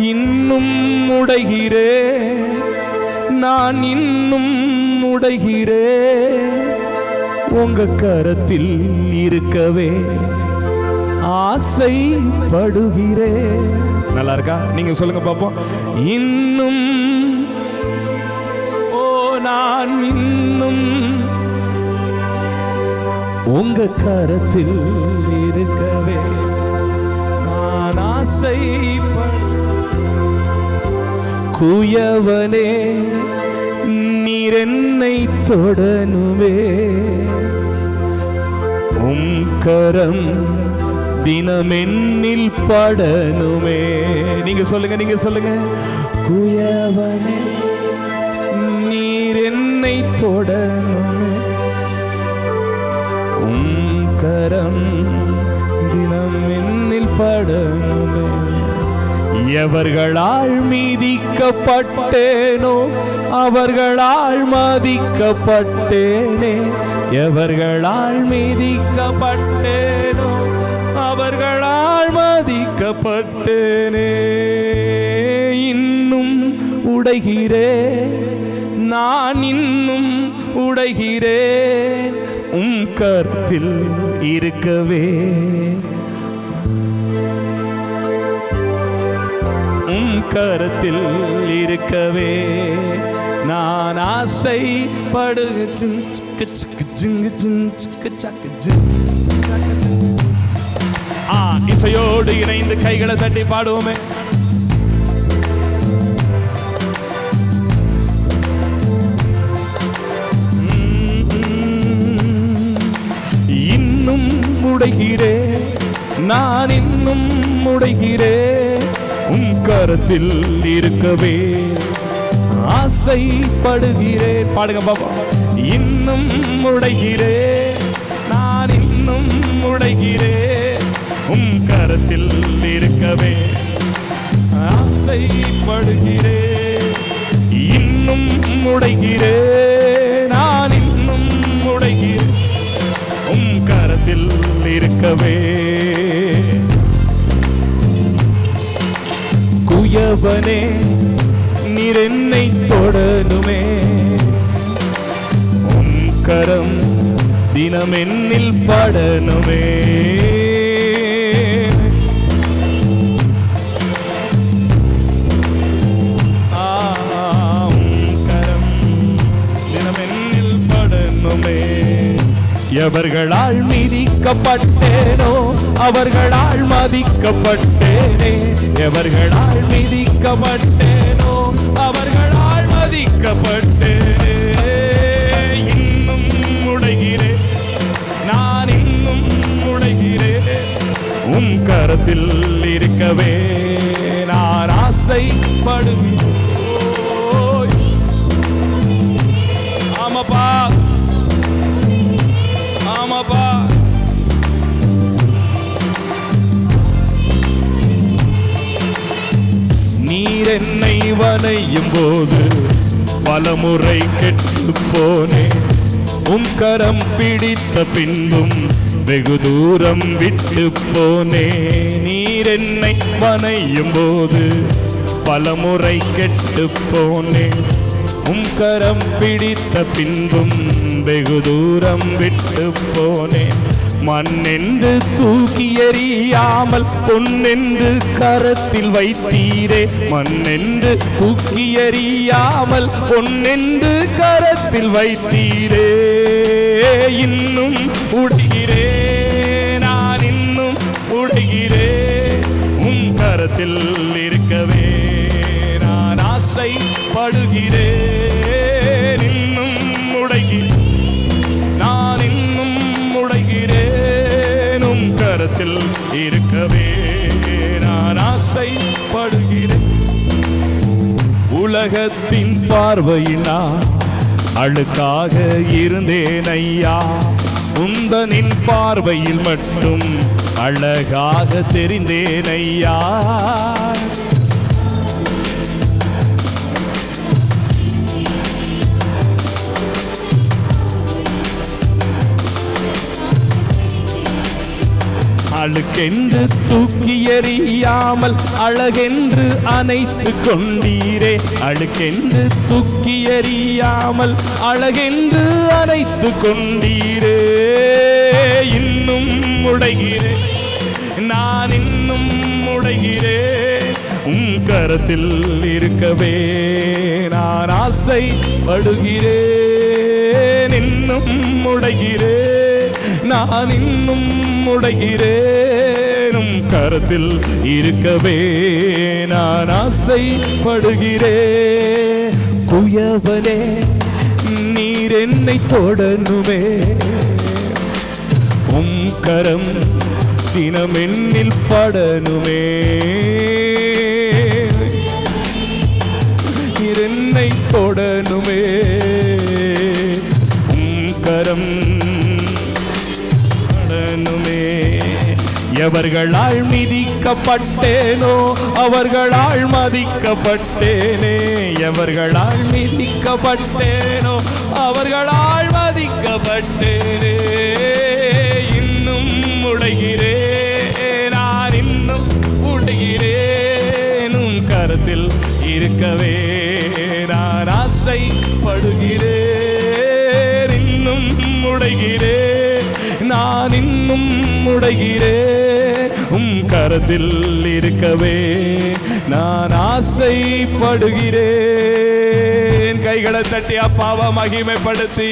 இன்னும் உடைகிறே, நான் இன்னும் உடைகிறே, உங்க கரத்தில் இருக்கவே ஆசைப்படுகிறே. நல்லா இருக்கா? நீங்க சொல்லுங்க பாப்போம். இன்னும், ஓ நான் இன்னும் உங்க கரத்தில் இருக்கவே நான் ஆசைப்படு. குயவனே நீர் என்னை தொடனுமே, உம் கரம் தினமென்னில் படனுமே. நீங்க சொல்லுங்க, நீங்க சொல்லுங்க. குயவனே நீர் என்னை தொடனுமே, உம் கரம் தினமென்னில் படனுமே. எவர்களால் மீதிக்கப்பட்டேனோ அவர்களால் மதிக்கப்பட்டேனே, எவர்களால் மீதிக்கப்பட்டேனோ அவர்களால் மதிக்கப்பட்டேனே. இன்னும் உடைகிறேன், நான் இன்னும் உடைகிறேன், உம் கரத்தில் இருக்கவே உம் கரத்தில் இருக்கவே நான் ஆசைப்படு. இசையோடு இணைந்து கைகளை தட்டி பாடுவோமே. இன்னும் உடைகிறே, நான் இன்னும் உடைகிறே, உம் கரத்தில் இருக்கவே ஆசைப்படுகிறேன். பாடுங்க பாப்பா. இன்னும் உடைகிறேன், நான் இன்னும் உடைகிறேன், உம் கரத்தில் இருக்கவே ஆசைப்படுகிறேன். இன்னும் உடைகிறேன், நான் இன்னும் உடைகிறேன், உம் கரத்தில் இருக்கவே. குயவனே நீர் என்னை தொடனுமே, உம் கரம் தினமென்னில் படனுமே. கரம் தினமென்னில் படனுமே. எவர்களால் மீதிக்கப்பட்டேனோ அவர்களால் மதிக்கப்பட்டேனே, எவர்களால் மீதிக்கப்பட்டேனோ அவர்களால் மதிக்கப்பட்டேனே. இன்னும் உடைகிறேன், நான் இன்னும் உடைகிறேன், உம் கரத்தில் இருக்கவே நான் ஆசைப்படுகிறேன். ஆமாப்பா, ஆமாப்பா. நீர் என்னை வனையும் போது பலமுறை கெட்டு போனே, உம் கரம் பிடித்த பின்பும் வெகு தூரம் விட்டு போனே. நீர் என்னை வனையும் போது பலமுறை கெட்டு போனே, உம் கரம் பிடித்த பின்பும் வெகு தூரம் விட்டு போனே. மண்ணென்று தூக்கி எறியாமல் பொன்னென்று கரத்தில் வைத்தீரே, மண்ணென்று தூக்கி எறியாமல் பொன்னென்று கரத்தில் வைத்தீரே. இன்னும் உடைகிறே, நான் இன்னும் உடைகிறே, உம் கரத்தில் இருக்கவே நான் ஆசைப்படுகிறேன். இன்னும் உடைகிறேன், நான் இன்னும் உடைகிறேன், உம் கரத்தில் இருக்கவே நான் ஆசைப்படுகிறேன். உலகத்தின் பார்வையினால் அழுக்காக இருந்தேன் ஐயா, உந்தனின் பார்வையில் மட்டும் அழகாக தெரிந்தேன் ஐயா. அழுக்கென்று தூக்கி எறியாமல் அழகென்று அணைத்து கொண்டீரே. அழுக்கென்று தூக்கி எறியாமல் அழகென்று அணைத்து கொண்டீரே. இன்னும் உடைகிறேன், நான் இன்னும் உடைகிறேன். கரத்தில் இருக்கவே நான் ஆசைப்படுகிறேன். இன்னும் உடைகிறேன், நான் இன்னும் உடைகிறேன். கரத்தில் இருக்கவே நான் ஆசைப்படுகிறேன். குயவனே நீர் என்னை தொடனுமே. கரம் தினம் என்னில் படனுமே. என்னை தொடனுமே. கரம் படனுமே. எவர்களால் மிதிக்கப்பட்டேனோ அவர்களால் மதிக்கப்பட்டேனே. எவர்களால் மிதிக்கப்பட்டேனோ அவர்களால் மதிக்கப்பட்டேனே. இன்னும் உடைகிறேன், நான் இன்னும் உடைகிறேன். கரத்தில் இருக்கவே நான் ஆசைப்படுகிறேன். இன்னும் உடைகிறேன், நான் இன்னும் உடைகிறேன். கரத்தில் இருக்கவே நான் ஆசைப்படுகிறேன். கைகளை தட்டி அப்பாவை மகிமைப்படுத்தி